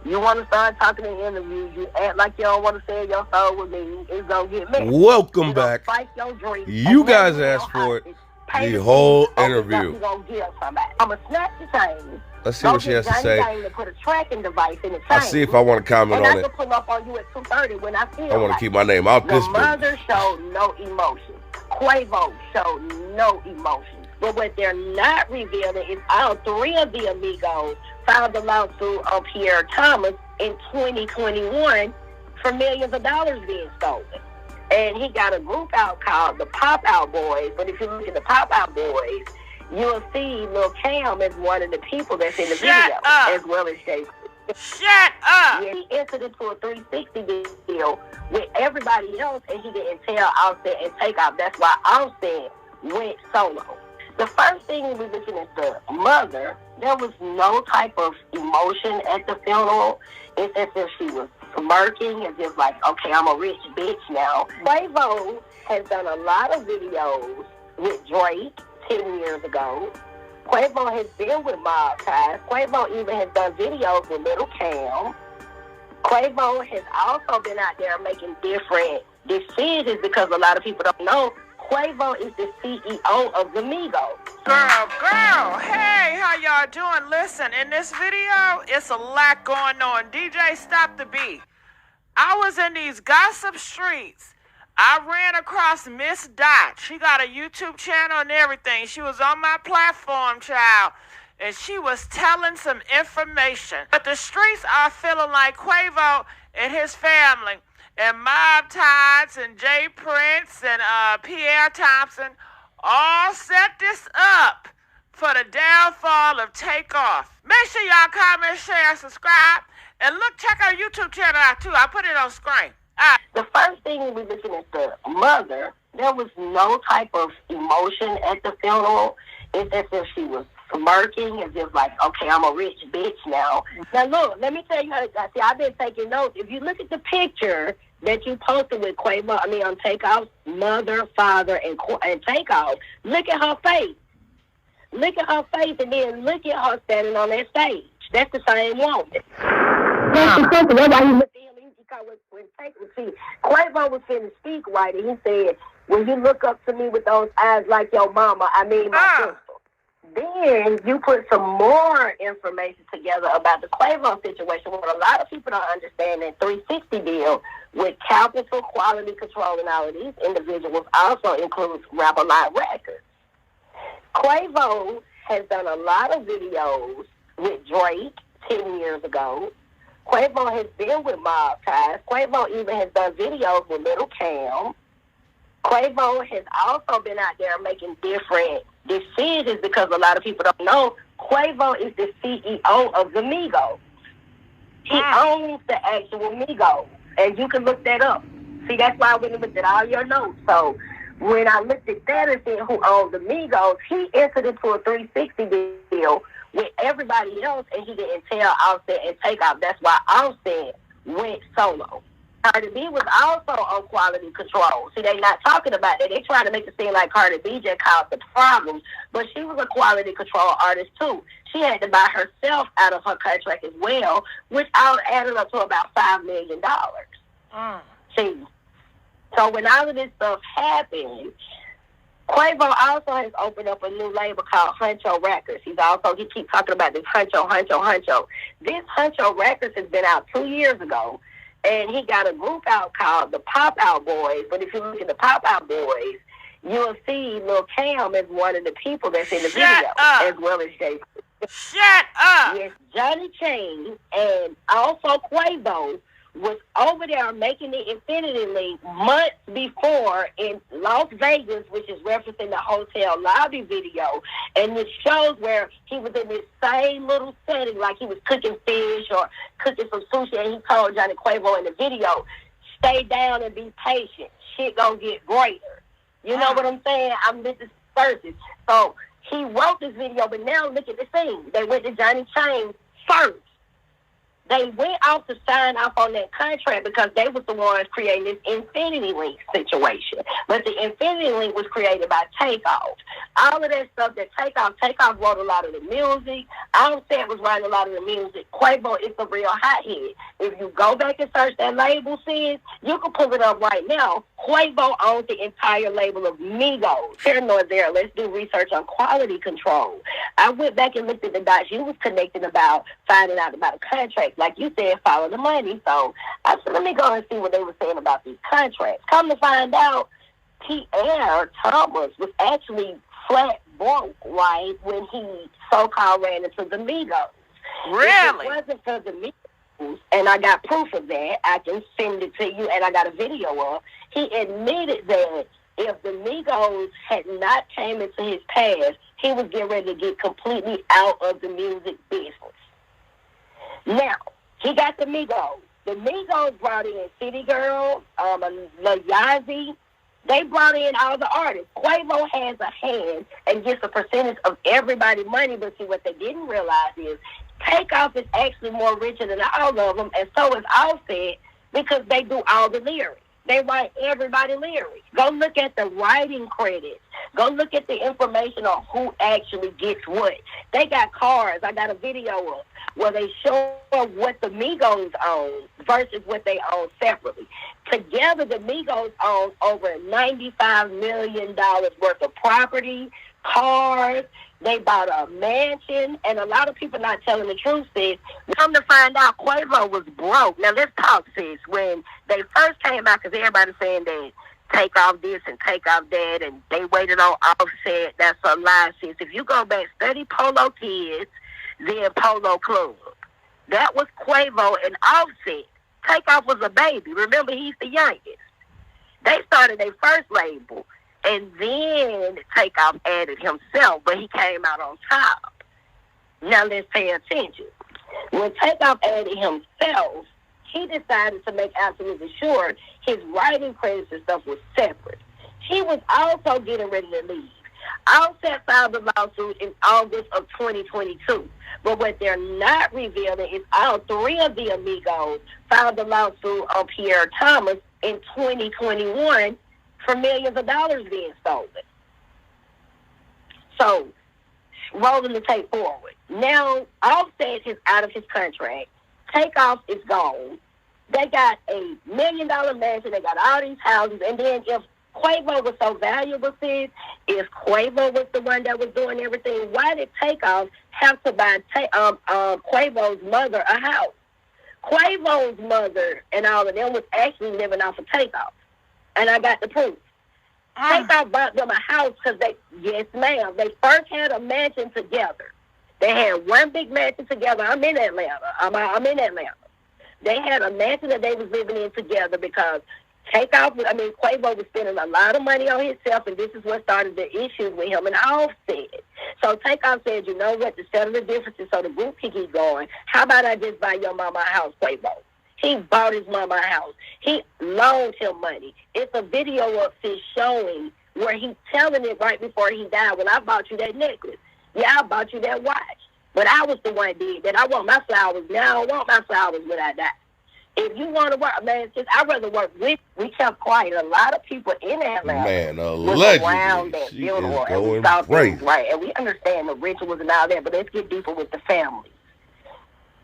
You want to start talking in interviews, you act like you don't want to say your soul with me, it's going to get messy. Welcome back. Fight your dreams. You guys asked for it. The whole interview. You're going to give somebody. I'm going to snatch the chain. Let's see what she has to say. To put a tracking device in the chain. I'll see if I want to comment on it. And I can pull up on you at 2:30 when I feel I want to keep my name out this business. The mother showed no emotion. Quavo showed no emotion. But what they're not revealing is all three of the Amigos filed a lawsuit on Pierre Thomas in 2021 for millions of dollars being stolen. And he got a group out called the Pop Out Boys. But if you look at the Pop Out Boys, you'll see Lil Cam as one of the people that's in the video, as well as Jay. Shut up! Yeah, he entered into a 360 deal with everybody else, and he didn't tell Offset and Takeoff. That's why Offset went solo. The first thing we were looking at the mother, there was no type of emotion at the funeral. It's as if she was smirking, as if like, okay, I'm a rich bitch now. Quavo has done a lot of videos with Drake 10 years ago. Quavo has been with Mob Ties. Quavo even has done videos with Little Cam. Quavo has also been out there making different decisions because a lot of people don't know Quavo is the CEO of the Migos. Girl, hey, how y'all doing? Listen, in this video, it's a lot going on. DJ, stop the beat. I was in these gossip streets. I ran across Miss Dot. She got a YouTube channel and everything. She was on my platform, child, and she was telling some information. But the streets are feeling like Quavo and his family and Mob Ties and Jay Prince and Pierre Thompson all set this up for the downfall of Takeoff. Make sure y'all comment, share, subscribe, and look, check our YouTube channel out too. I put it on screen. The first thing we were looking at the mother, there was no type of emotion at the funeral. It's as if she was smirking, as if like, okay, I'm a rich bitch now. Now look, let me tell you how, see, I've been taking notes. If you look at the picture that you posted with Quavo, on Takeoff's mother, father, and Takeoff, look at her face. Look at her face, and then look at her standing on that stage. That's the same woman. That's why he looked at him. When Quavo was finna speak right, and he said, when you look up to me with those eyes like your mama, I mean my sister. Then you put some more information together about the Quavo situation, what a lot of people don't understand. That 360 deal with Capital Quality Control and all of these individuals also includes Rap-A-Lot Records. Quavo has done a lot of videos with Drake 10 years ago. Quavo has been with Mob Ties. Quavo even has done videos with Little Cam. Quavo has also been out there making different decisions because a lot of people don't know Quavo is the CEO of the Migos. He owns the actual Migos, and you can look that up. See, that's why I went and looked at all your notes. So when I looked at that and said who owned the Migos, he entered into a 360 deal with everybody else, and he didn't tell Offset and Takeoff. That's why Offset went solo. Cardi B was also on quality control. See, they're not talking about that. They trying to make it seem like Cardi B just caused the problems, but she was a quality control artist too. She had to buy herself out of her contract as well, which all added up to about $5 million. See, so when all of this stuff happened, Quavo also has opened up a new label called Huncho Records. He keeps talking about this Huncho. This Huncho Records has been out 2 years ago, and he got a group out called the Pop Out Boys. But if you look at the Pop Out Boys, you'll see Lil Cam as one of the people that's in the video, as well as Jay. Shut up! Yes, Johnny Chain and also Quavo was over there making the Infinity Link months before in Las Vegas, which is referencing the hotel lobby video. And it shows where he was in this same little setting, like he was cooking fish or cooking some sushi, and he told Johnny Quavo in the video, stay down and be patient. Shit gonna get greater. You know what I'm saying? This is verses. So he wrote this video, but now look at the scene. They went to Johnny Chain first. they went off to sign off on that contract because they was the ones creating this Infinity Link situation. But the Infinity Link was created by Takeoff. All of that stuff that Takeoff wrote a lot of the music. Offset was writing a lot of the music. Quavo is the real hothead. If you go back and search that label, sis, you can pull it up right now. Quavo owns the entire label of Migos. Here nor there. Let's do research on quality control. I went back and looked at the dots you was connecting about, finding out about a contract. Like you said, follow the money. So I said, let me go and see what they were saying about these contracts. Come to find out, Thomas was actually flat broke, right, when he so-called ran into the Migos. Really? If it wasn't for the Migos, and I got proof of that, I can send it to you, and I got a video of, he admitted that if the Migos had not came into his past, he was getting ready to get completely out of the music business. Now, he got the Migos. The Migos brought in City Girl, Lil Yazzie. They brought in all the artists. Quavo has a hand and gets a percentage of everybody's money, but see, what they didn't realize is Takeoff is actually more richer than all of them, and so is Offset, because they do all the lyrics. They write everybody lyrics. Go look at the writing credits. Go look at the information on who actually gets what. They got cars. I got a video of where they show what the Migos own versus what they own separately. Together, the Migos own over $95 million worth of property, cars. They bought a mansion, and a lot of people not telling the truth, sis. Come to find out, Quavo was broke. Now, let's talk, sis. When they first came out, because everybody's saying that Takeoff this and Takeoff that, and they waited on Offset, that's a lie, sis. If you go back, study Polo Kids, then Polo Club. That was Quavo and Offset. Takeoff was a baby. Remember, he's the youngest. They started their first label, and then Takeoff added himself, but he came out on top. Now let's pay attention. When Takeoff added himself, he decided to make absolutely sure his writing credits and stuff was separate. He was also getting ready to leave. Offset filed the lawsuit in August of 2022. But what they're not revealing is all three of the Amigos filed the lawsuit on Pierre Thomas in 2021 for millions of dollars being stolen. So, rolling the tape forward. Now, Offset is out of his contract. Takeoff is gone. They got $1 million mansion. They got all these houses. And then if Quavo was so valuable, sis, if Quavo was the one that was doing everything, why did Takeoff have to buy Quavo's mother a house? Quavo's mother and all of them was actually living off of Takeoff. And I got the proof. Takeoff bought them a house because yes, ma'am, they first had a mansion together. They had one big mansion together. I'm in Atlanta. I'm in Atlanta. They had a mansion that they was living in together because Quavo was spending a lot of money on himself, and this is what started the issues with him and Offset. So Takeoff said, you know what, to settle the differences so the group can keep going, how about I just buy your mama a house, Quavo? He bought his mama a house. He loaned him money. It's a video of this showing where he's telling it right before he died, well, I bought you that necklace. Yeah, I bought you that watch. But I was the one that did that. I want my flowers now. I want my flowers when I die. If you want to work, man, I'd rather work with. We kept quiet. A lot of people in Atlanta man, was around that she funeral, is and we going thought crazy. things right. And we understand the rituals and all that, but let's get deeper with the family.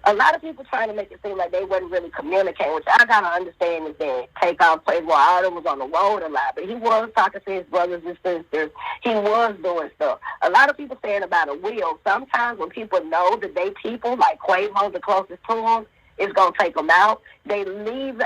A lot of people trying to make it seem like they wasn't really communicating, which I gotta understand is that Takeoff Quavo all them was on the road a lot, but he was talking to his brothers and sisters. He was doing stuff. A lot of people saying about a will. Sometimes when people know that they people like Quavo, the closest to him, is gonna take them out, they leave